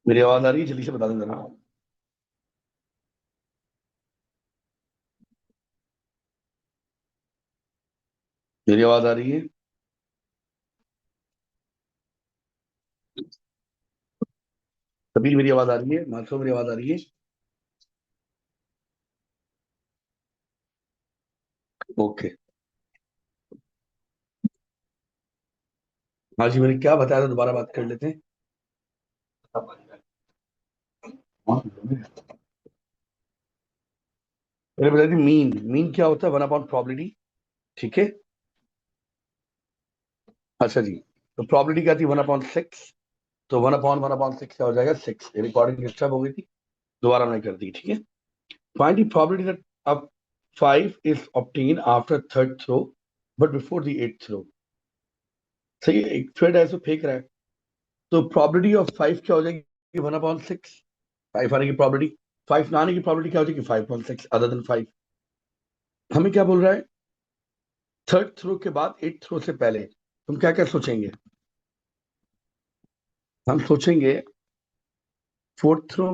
मेरी आवाज आ रही है? जल्दी से बता दें जरा। मेरी आवाज आ रही है? सभी मेरी आवाज आ रही है? मानसो मेरी आवाज आ रही है? ओके। हाँ जी, मैंने क्या बताया था, दोबारा बात कर लेते हैं। हाँ, मैंने बताया थी मीन। मीन क्या होता है? One upon probability. ठीक है। अच्छा जी। तो प्रोबेबिलिटी क्या थी? 1/6। तो वन अपॉन 6 क्या हो जाएगा? 6। रिकॉर्डिंग डिस्टर्ब हो गई थी, दोबारा नहीं कर दी। ठीक है। फाइंड द प्रोबेबिलिटी दैट अब 5 is obtain after third throw but before the eight throw. सही है। एक थ्रेड ऐसे फेंक रहा है, तो प्रोबेबिलिटी ऑफ 5 क्या हो जाएगी? 1/6। 5 आने की प्रोबेबिलिटी, 5 ना आने की प्रोबेबिलिटी क्या हो जाएगी? 5/6 अदर देन 5। हमें क्या बोल रहा है? थर्ड थ्रो के बाद एट थ्रो से पहले तुम क्या क्या सोचेंगे? हम सोचेंगे फोर्थ थ्रो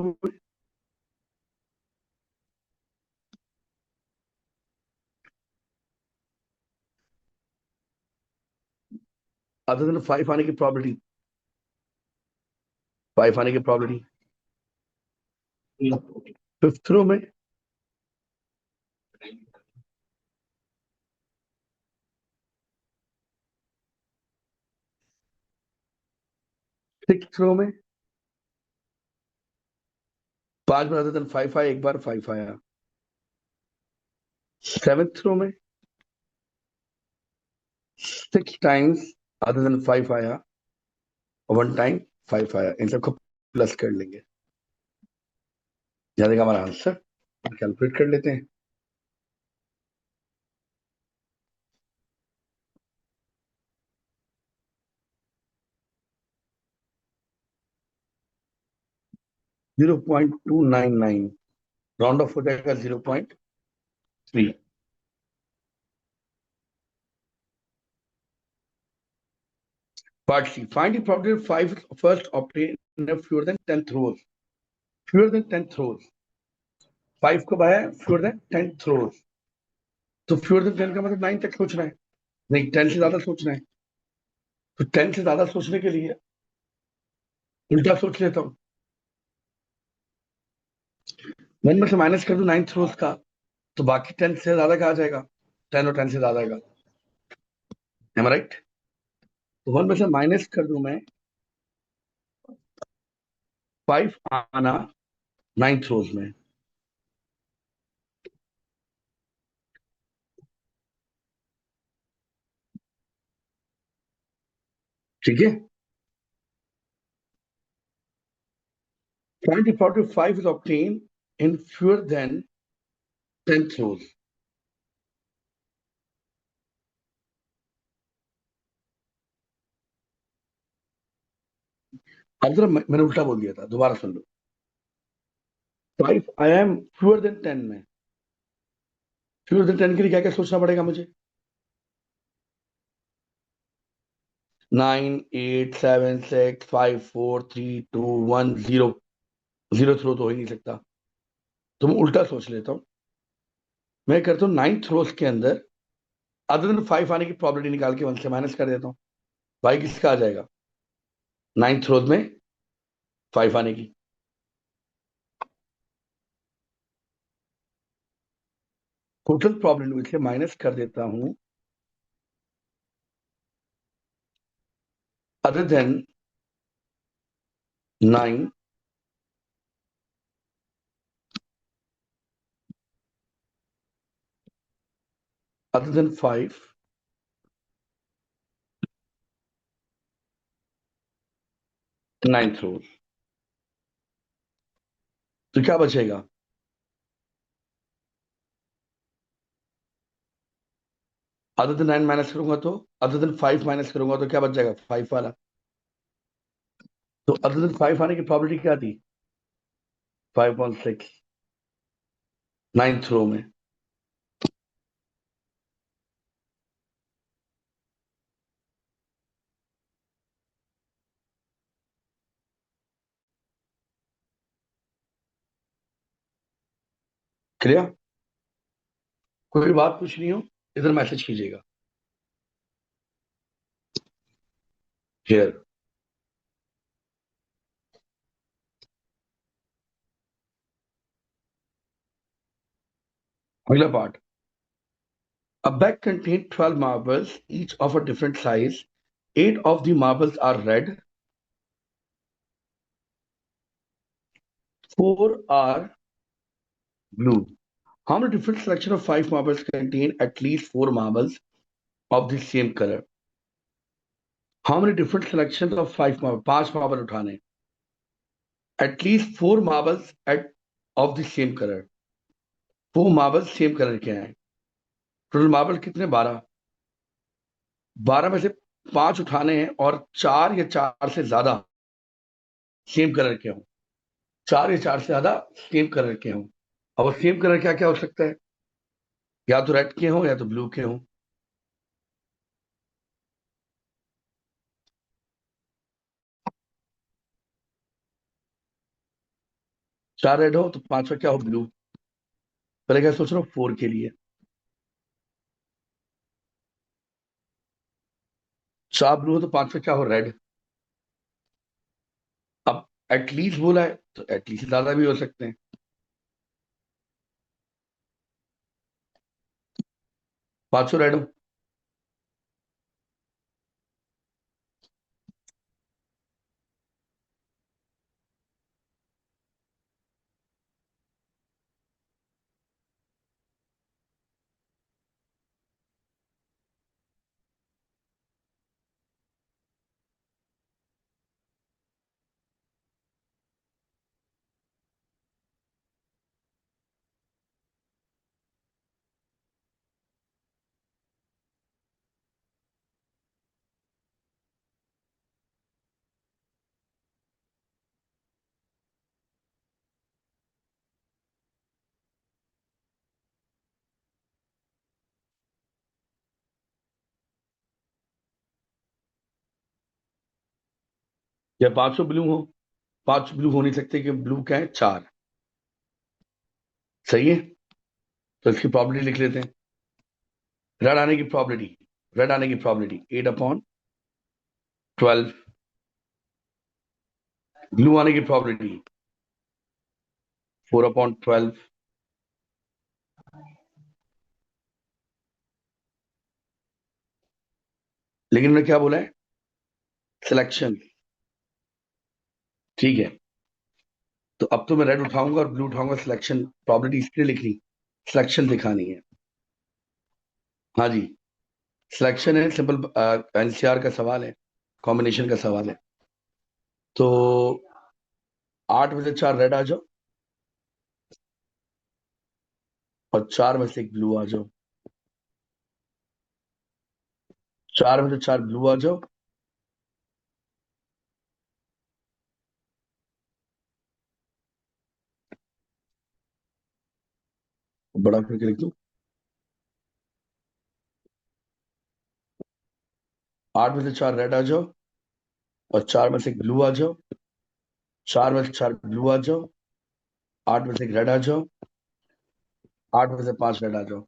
अदर देन 5 आने की प्रोबेबिलिटी, 5 आने की प्रोबेबिलिटी। फिफ्थ थ्रो में, सिक्स थ्रो में 5 बार अदर देन 5 आया, एक बार 5 आया। सेवेंथ थ्रो में 6 टाइम्स अदर देन 5 आया, और 1 टाइम 5 आया। इन सबको प्लस कर लेंगे, जाने का हमारा आंसर। कैलकुलेट कर लेते हैं। 0.299, राउंड ऑफ हो जाएगा 0.3। Part C. Find the probability of 5 first obtained in fewer than 10 throws. Fewer than 10 throws. 5 कब आया? Fewer than 10 throws. तो fewer than 10 का मतलब 9 तक सोचना है, नहीं 10 से ज्यादा सोचना है। तो 10 से ज्यादा सोचने के लिए उल्टा सोच लेता हूँ। मैंने में से माइनस कर दूं 9 थ्रोज का, तो बाकी 10 से ज्यादा का आ जाएगा। 10 और 10 से ज्यादा का। Am right? तो 1 में से माइनस कर दूं मैं 5 आना 9 थ्रोज में। ठीक है। Find the probability of 5 is obtained in fewer than 10 throws. अब जरा मैंने उल्टा बोल दिया था, दोबारा सुन लो। 5 आई एम फ्यूअर देन 10 में। फ्यूअर देन 10 के लिए क्या क्या सोचना पड़ेगा मुझे? 9, 8, 7, 6, 5, 4, 3, 2, 1, 0। जीरो थ्रो तो हो ही नहीं सकता, तो मैं उल्टा सोच लेता हूँ। मैं करता हूँ 9 थ्रोज के अंदर अदर देन 5 आने की प्रोबेबिलिटी निकाल के 1 से माइनस कर देता हूँ। भाई किसका आ जाएगा? 9 थ्रोज में 5 आने की। टोटल प्रोबेबिलिटी से माइनस कर देता हूँ other than 9 other than 5 9 throws. तो क्या बचेगा? अदर देन 9 माइनस करूंगा तो, अदर देन 5 माइनस करूंगा तो क्या बच जाएगा? 5 वाला। तो अदर देन 5 आने की प्रोबेबिलिटी क्या थी? 5/6 9 थ्रो में। क्लियर? कोई बात पूछनी हो इधर मैसेज कीजिएगा। हियर अगला part. A bag contained 12 marbles, each of a different size. 8 of the marbles are red, 4 are blue. How many different selection of 5 marbles contain at least 4 marbles of the same color? How many different selections of 5 marbles? 5 marbles उठाने. At least 4 marbles of the same color. 4 marbles same color के हैं. Total marbles कितने? 12. 12 में से 5 उठाने हैं और 4 या 4 से ज्यादा सेम कलर के हों. 4 या 4 से ज्यादा सेम कलर के हों. अब सेम कलर क्या क्या हो सकता है? या तो रेड के हों या तो ब्लू के हों. 4 रेड हो तो 5वां क्या हो? ब्लू. पहले क्या सोच रहा हूँ? 4 के लिए 4 ब्लू हो तो 5वां क्या हो? रेड. अब एटलीस्ट बोला है तो एटलीस्ट ज्यादा भी हो सकते हैं. 500 रेड हो. या 500 ब्लू हो. 5 ब्लू हो नहीं सकते कि ब्लू क्या है? 4. सही है. तो इसकी प्रॉबिलिटी लिख लेते हैं. रेड आने की प्रॉबिलिटी. रेड आने की प्रॉबिलिटी 8/12. ब्लू आने की प्रॉबिलिटी 4/12. लेकिन उन्होंने क्या बोला है? सिलेक्शन. ठीक है. तो अब तो मैं रेड उठाऊंगा और ब्लू उठाऊंगा. सिलेक्शन प्रॉबिलिटी इसलिए लिखनी, सिलेक्शन दिखानी है. हाँ जी. सिलेक्शन है. सिंपल एनसीआर का सवाल है. कॉम्बिनेशन का सवाल है. तो 8 में से 4 रेड आ जाओ और 4 में से 1 ब्लू आ जाओ. 4 में से 4 ब्लू आ जाओ. बड़ा करके लिख दो. 8 में से 4 रेड आ जाओ और 4 में से 1 ब्लू आ जाओ. 4 में से 4 ब्लू आ जाओ. 8 में से 1 रेड आ जाओ. 8 में से 5 रेड आ जाओ.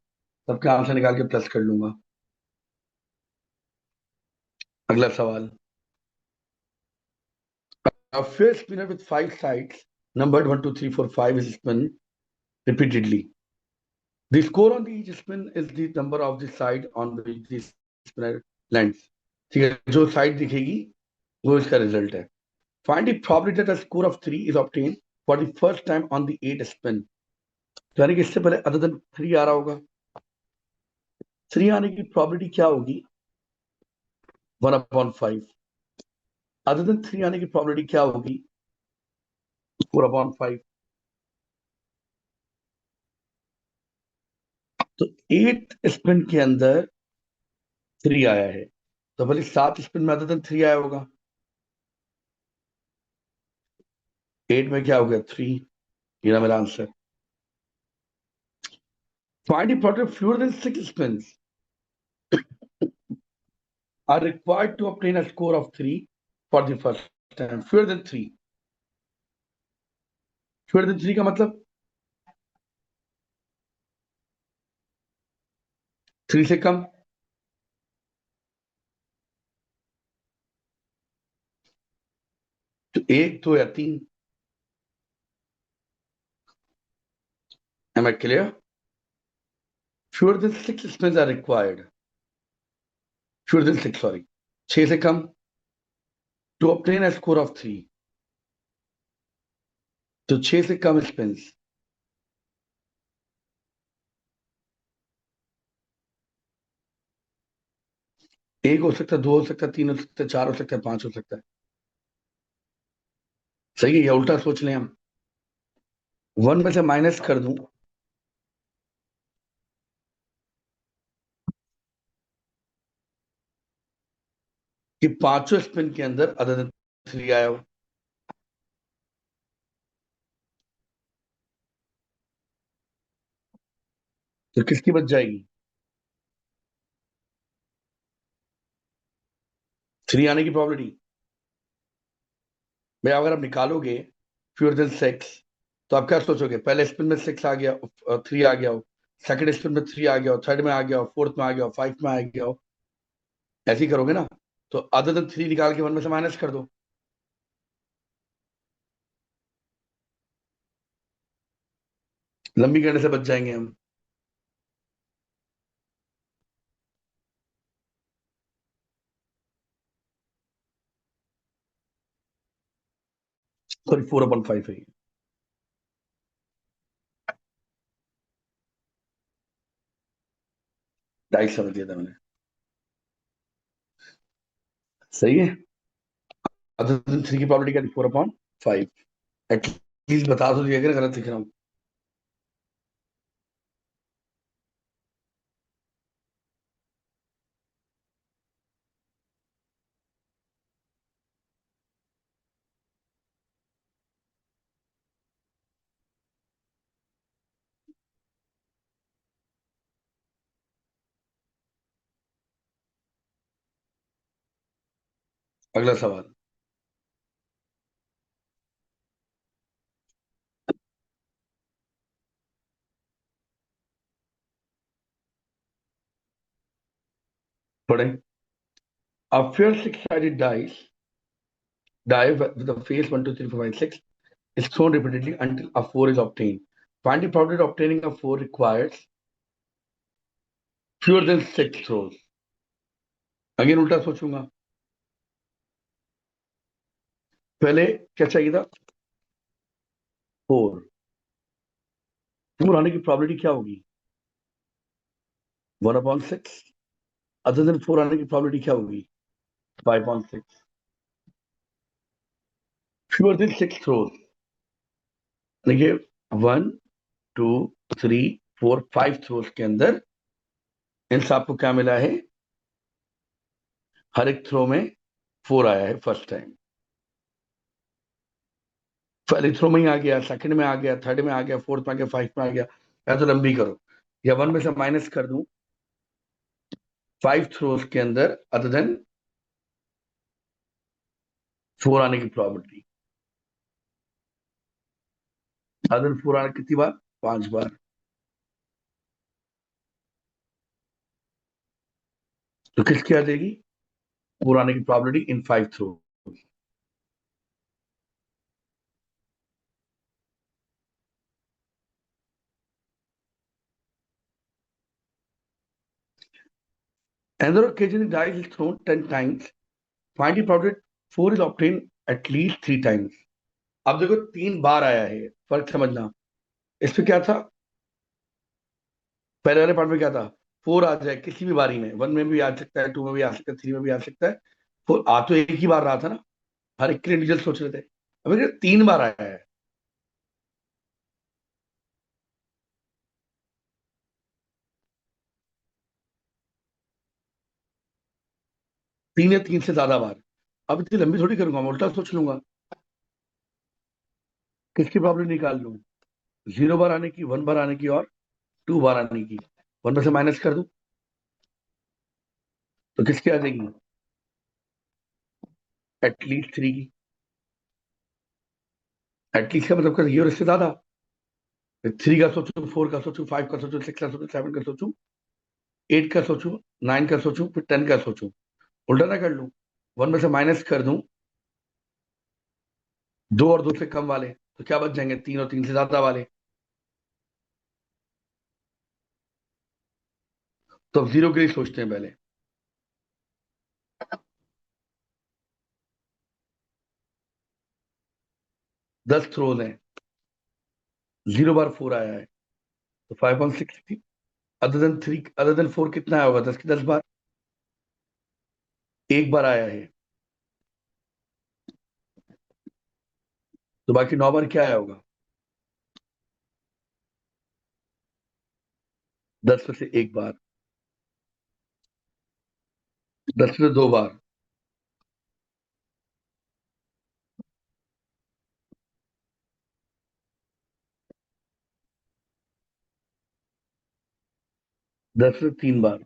सबके आंसर निकाल के प्लस कर लूंगा. अगला सवाल. A fair spinner with 5 sides, numbered 1, 2, 3, 4, 5, is spun repeatedly. The score on the each spin is the number of the side on which the spinner lands. ठीक है. जो साइड दिखेगी वो इसका रिजल्ट है. Find the probability that a score of 3 is obtained for the first time on the 8 spin. यानी कि इससे पहले अदर देन 3 आ रहा होगा. 3 आने की प्रॉबिलिटी क्या होगी? 1/5. अदर देन 3 आने की प्रॉबिलिटी क्या होगी? 4/5. तो 8 स्पिन के अंदर 3 आया है. तो भले 7 स्पिन में अदर देन 3 आया होगा. 8 में क्या हो गया? 3. ये ना मेरा answer. Find the product of fewer than 6 spins are required to obtain a score of 3 for the first time. Fewer than 3. Fewer than 3 का मतलब 3 से कम, तो 1, 2 या 3। Am I clear? Fewer than 6 spins are required. Fewer than 6, sorry. 6 से कम to obtain a score of 3, तो 6 से कम spins. एक हो सकता है, दो हो सकता है, तीन हो सकता है, चार हो सकता है, पांच हो सकता है। सही है, या उल्टा सोच लें हम, 1 में से माइनस कर दूं कि पांचों स्पिन के अंदर अदर देन 3 आया हो, तो किसकी बच जाएगी? 3 आने की प्रोबेबिलिटी। भाई अगर आप निकालोगे फ्यूअर देन 6, तो आप क्या सोचोगे? पहले स्पिन में 6 आ गया, 3 आ गया हो, सेकंड स्पिन में 3 आ गया हो, थर्ड में आ गया हो, फोर्थ में आ गया हो, 5 में आ गया हो, ऐसे ही करोगे ना? तो अदर देन 3 निकाल के 1 में से माइनस कर दो। लंबी करने से बच जाएंगे हम। सॉरी, 4/5 है ये। डाइस समझ लिया था मैंने। सही है। अदर देन 3 की प्रोबेबिलिटी क्या थी? 4/5। एटलीस्ट बता तो दिया कि गलत लिख रहा हूँ। अगला सवाल। पढ़े। A fair six-sided die with a face 1, 2, 3, 4, 5, 6 is thrown repeatedly until a 4 is obtained. Find the probability of obtaining a 4 requires fewer than 6 throws. Again उल्टा सोचूंगा। पहले क्या चाहिए था? 4। 4 आने की प्रोबेबिलिटी क्या होगी? 1/6। अदर देन 4 आने की प्रोबेबिलिटी क्या होगी? 5/6। Fewer than 6 throws. देखिए, 1, 2, 3, 4, 5 थ्रोज के अंदर इन सबको क्या मिला है? हर एक थ्रो में 4 आया है फर्स्ट टाइम। पहले थ्रो में ही आ गया, सेकंड में आ गया, थर्ड में आ गया, फोर्थ में आ गया, फाइव में आ गया। या तो लंबी करो, या 1 में से माइनस कर दूं 5 थ्रोज के अंदर अदर देन 4 आने की प्रोबेबिलिटी। अदर देन 4 आने कितनी बार? 5 बार। तो किसकी आ जाएगी? 4 आने की probability in 5 throw. Another occasion the die is thrown 10 times. Find the probability 4 is obtained at least 3 times. अब देखो 3 बार आया है, फर्क समझना। इस पे क्या था? पहले वाले पार्ट में क्या था? 4 आ जाए किसी भी बारी में, 1 में भी आ सकता है, 2 में भी आ सकता है, 3 में भी आ सकता है। 4 आ तो एक ही बार रहा था ना, हर एक के लिए इंडिविजुअल सोच रहे थे। अब ये 3 बार आया है। 3 या 3 से ज्यादा बार। अब इतनी लंबी थोड़ी करूंगा, मैं उल्टा सोच लूंगा। किसकी प्रॉब्लम निकाल लूं? 0 बार आने की, 1 बार आने की, और 2 बार आने की। 1 में से माइनस कर दूं तो किसकी आ जाएगी? एटलीस्ट 3 की। एटलीस्ट का मतलब ये और इससे ज्यादा। 3 का सोचूं, 4 का सोचूं, 5 का सोचूं, 6 का सोचूं, 7 का सोचूं, 8 का सोचूं, 9 का सोचूं, फिर 10 का सोचूं, उल्टा ना कर लूं, 1 में से माइनस कर दूं 2 और 2 से कम वाले, तो क्या बच जाएंगे? 3 और 3 से ज्यादा वाले। तो अब जीरो के लिए सोचते हैं पहले। दस थ्रोज हैं, 0 बार 4 आया है, तो 5 on 60। Other than 3, other than 4 कितना आया होगा? 10 की 10 बार, एक बार आया है, तो बाकी 9 बार क्या आया होगा? 10 में से एक बार, 10 में से 2 बार, 10 में से 3 बार।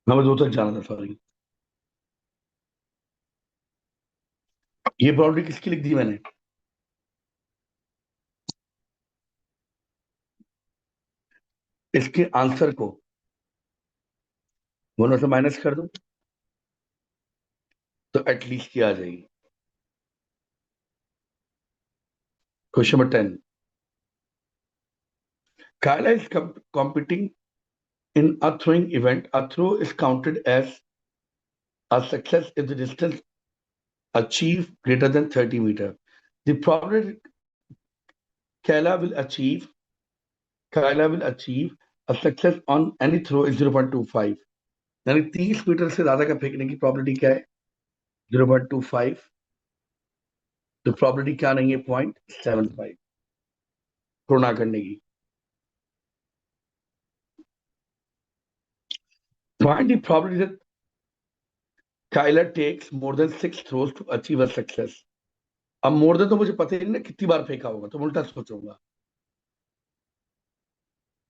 हमें 2 तक जाना था, सॉरी। ये प्रॉपर्टी किसकी लिख दी मैंने? इसके आंसर को 1 में से माइनस कर दूं, तो एटलीस्ट क्या आ जाएगी? Question number 10। Kyla is competing in a throwing event. A throw is counted as a success if the distance achieved greater than 30 meters. The probability Kyla will achieve Kyla will achieve a success on any throw is 0.25. यानी 30 metre से ज्यादा का फेंकने की probability क्या है? 0.25। तो probability क्या नहीं है? 0.75 थ्रो ना करने की। Find the probability that Kyla takes more than 6 throws to achieve a success. अब मोर देन तो मुझे पता ही नहीं ना कितनी बार फेंका होगा, तो मैं उल्टा सोचूंगा।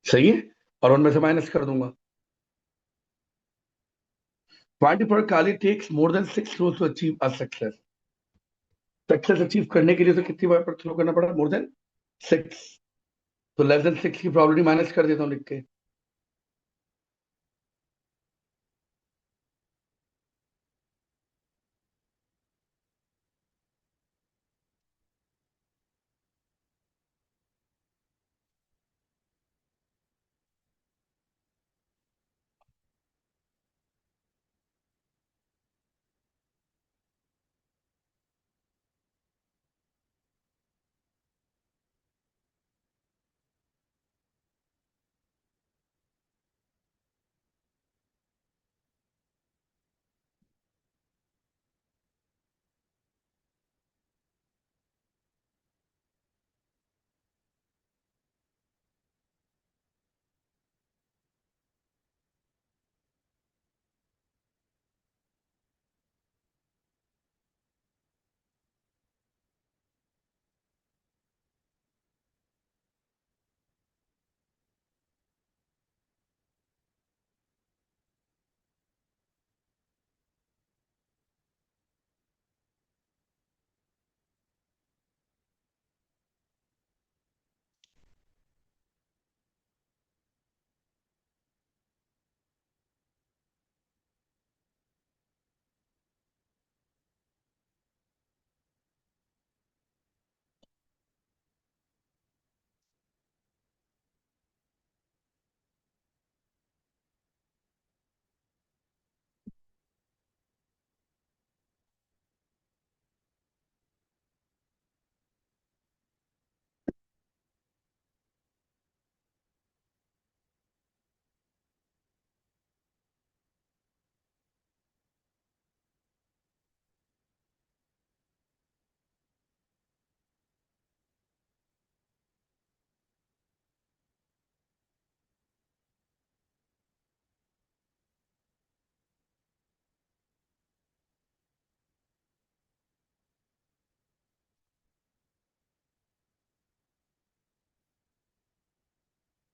सही है, और उनमें से माइनस कर दूंगा। Find पर Kali takes more than 6 throws to achieve a success. Success achieve करने के लिए तो कितनी बार पर थ्रो करना पड़ा? मोर देन 6। तो लेस देन 6 की प्रोबेबिलिटी माइनस कर देता हूं लिख के।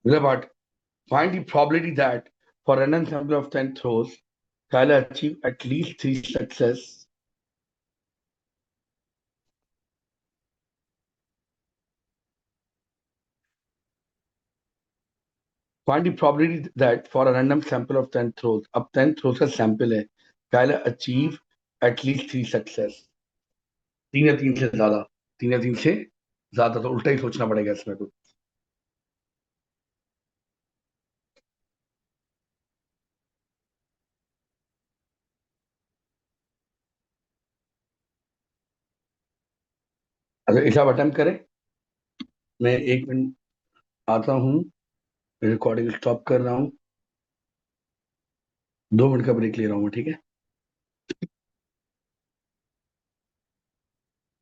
अगला part. Find the probability that for an ensemble of 10 throws Kyla achieve at least 3 success find the probability that for a random sample of 10 throws, अब 10 थ्रोज का सैंपल है, पहले अचीव एटलीस्ट 3 सक्सेस, 3 या 3 से ज्यादा, 3 या 3 से ज्यादा, तो उल्टा ही सोचना पड़ेगा इसमें तो। अच्छा इसे आप अटेम्प्ट करें, मैं 1 मिनट आता हूँ, रिकॉर्डिंग स्टॉप कर रहा हूँ, 2 मिनट का ब्रेक ले रहा हूँ मैं, ठीक है।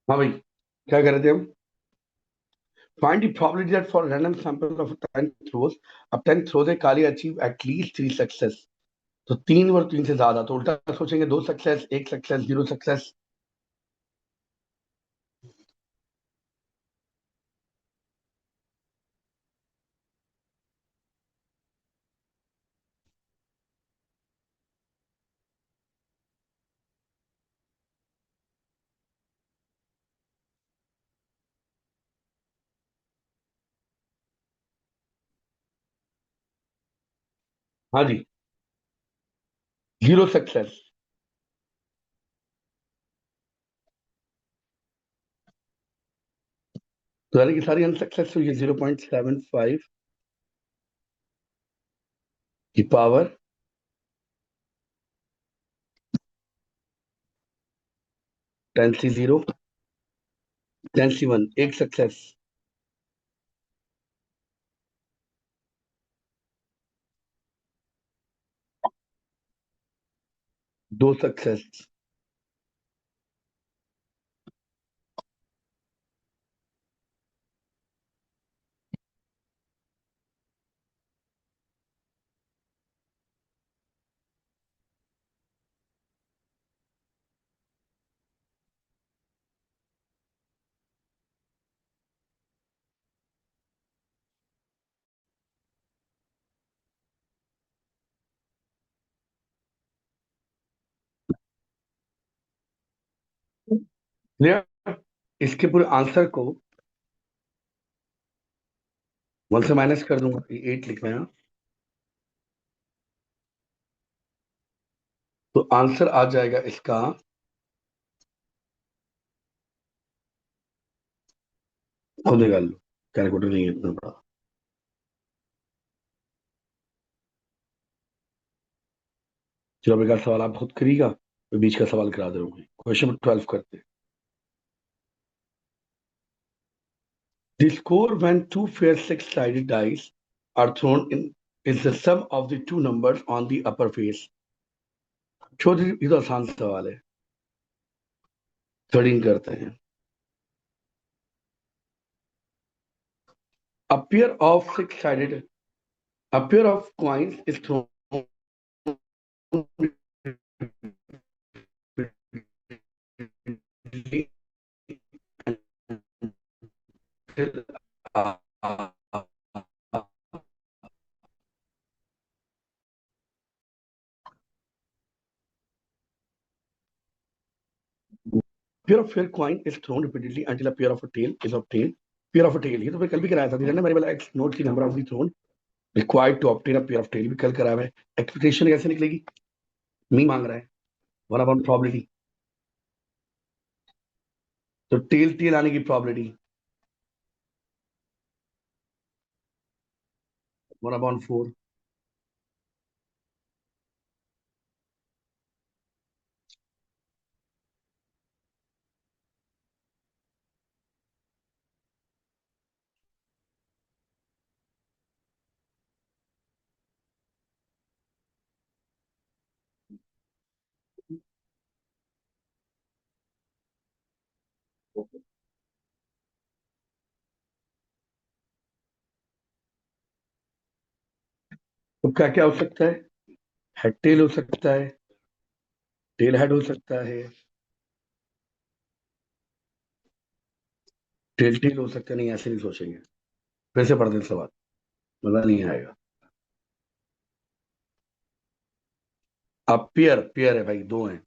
हाँ भाई, क्या कर रहे थे हम? Find the probability that for random sample of 10 throws, अब 10 थ्रोज है, काली अचीव एटलीस्ट 3 सक्सेस, तो 3 और 3 से ज्यादा, तो उल्टा सोचेंगे 2 सक्सेस, 1 सक्सेस, 0 सक्सेस। हाँ जी, 0 सक्सेस, तो यानी कि सारी अनसक्सेस हुई है, 0.75 की पावर 10 सी 0, 10 सी 1, 1 सक्सेस, 2 सक्सेस, क्लियर। इसके पूरे आंसर को 1 से माइनस कर दूंगा, 8 लिखना है, तो आंसर आ जाएगा इसका, खुद निकाल लो, कैलकुलेटर नहीं है इतना बड़ा। चलो अब एक आध सवाल आप खुद करिएगा, मैं बीच का सवाल करा दे रहा हूँ। क्वेश्चन 12 करते हैं। The score when two fair six-sided dice are thrown in is the sum of the two numbers on the upper face. छोटी, ये तो आसान सवाल है, 13 करते हैं। A pair of six-sided, a pair of coins is thrown until pair of fair coin is thrown repeatedly until a pair of a tail is obtained. Pair of a tail, ये तो मैं कल भी कराया था, ना मैंने बोला x नोट की number of the thrown required to obtain a pair of tail, भी कल कराया है। एक्सपेक्टेशन कैसे निकलेगी? मी मांग रहा है, वन अपॉन प्रोबेबिलिटी, तो टेल टेल आने की प्रोबेबिलिटी 1/4। तो क्या क्या हो सकता है? हेड टेल हो सकता है, टेल हेड हो सकता है, टेल टेल हो सकता है। नहीं, ऐसे नहीं सोचेंगे, फिर से पढ़ दें सवाल, मजा नहीं आएगा। अब पेयर पेयर है भाई, दो हैं।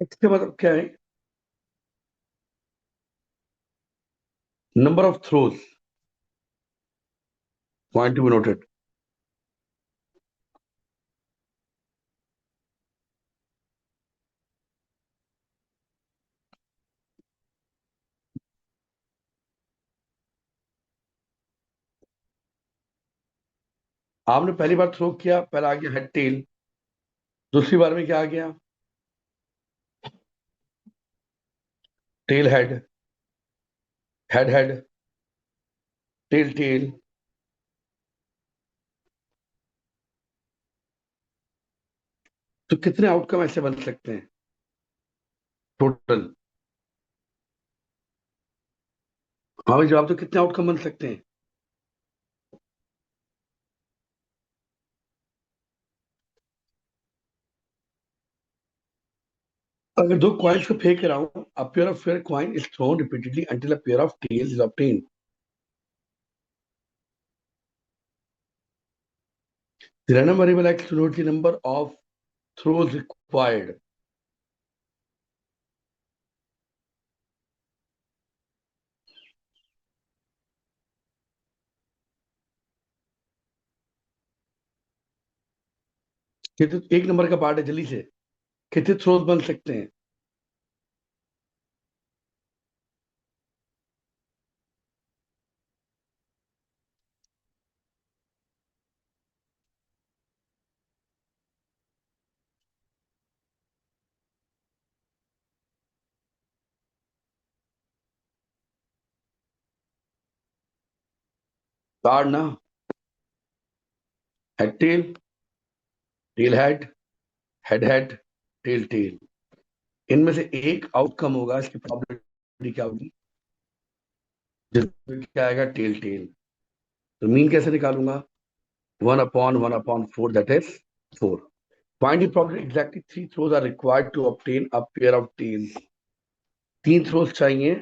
इसके मतलब क्या है? Number of throws, point to be noted. आपने पहली बार थ्रो किया, पहला आ गया हेड टेल, दूसरी बार में क्या आ गया? Tail head, head head, tail tail. तो कितने आउटकम ऐसे बन सकते हैं टोटल? हाँ भाई, जवाब तो कितने आउटकम बन सकते हैं? अगर दो कॉइन्स को फेंक रहा हूं, a pair of fair coin is thrown repeatedly until a pair of tails is obtained. The random variable x denotes the number of throws required. कितने, एक नंबर का पार्ट है, जल्दी से कितने थ्रोज बन सकते हैं? कार्ड ना, head tail, tail head, head head, tail tail. इनमें से एक आउटकम होगा, इसकी प्रोबेबिलिटी क्या होगी? जिसमें क्या आएगा? Tell tail. तो मीन कैसे निकालूंगा? 1/1/4, that is 4. Find the probability exactly 3 throws are required to obtain a pair of tails. 3 throws चाहिए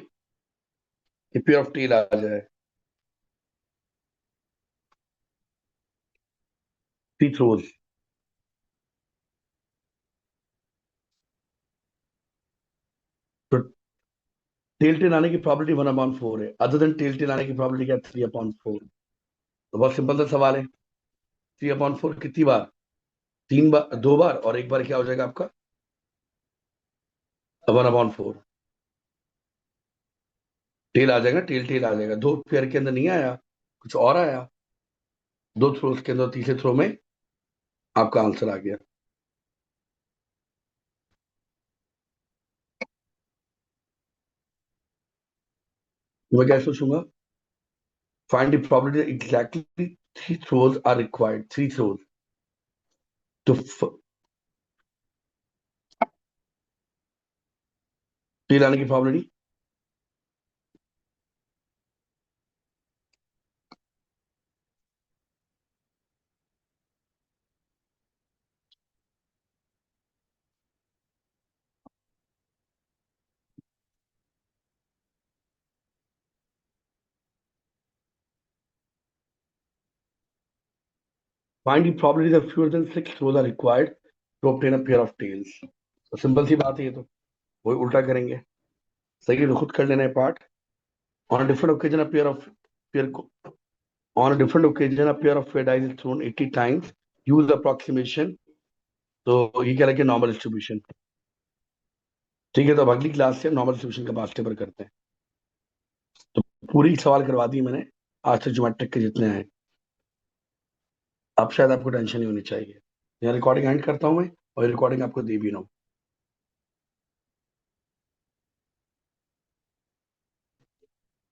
कि पेयर ऑफ टेल आ जाए। 3 थ्रोज। तो टेल टेल आने की प्रॉबिलिटी 1/4 है, अदर देन टेल टेल आने की प्रॉबिलिटी क्या है? 3/4। तो बहुत सिंपल सा सवाल है। 3/4 कितनी बार? 3 बार, 2 बार, और एक बार क्या हो जाएगा आपका? 1/4। टेल आ जाएगा, टेल टेल आ जाएगा। दो पेयर के अंदर नहीं आया, कुछ और आया। दो थ्रोज के अंदर तीसरे थ्रो में आपका आंसर आ गया। मैं क्या सोचूंगा? Find the probability exactly 3 throws are required, 3 throws तो टेल आने की प्रोबेबिलिटी। Find the probability that fewer than 6 throws are required to obtain a pair of tails. तो सिंपल सी बात है ये तो, वही उल्टा करेंगे। सही है, तो खुद कर लेना है part. On a different occasion a pair on a different occasion a pair of fair dice is throne 80 times, use approximation. तो ये कह रहा है कि नॉर्मल डिस्ट्रीब्यूशन। ठीक है, तो अब अगली क्लास से नॉर्मल डिस्ट्रीब्यूशन का पास्ट पेपर करते हैं। तो पूरी सवाल करवा दी मैंने आज तक ज्योमेट्रिक के जितने हैं। अब शायद आपको टेंशन नहीं होनी चाहिए। यहाँ रिकॉर्डिंग एंड करता हूँ मैं, और रिकॉर्डिंग आपको दे भी रहा हूँ।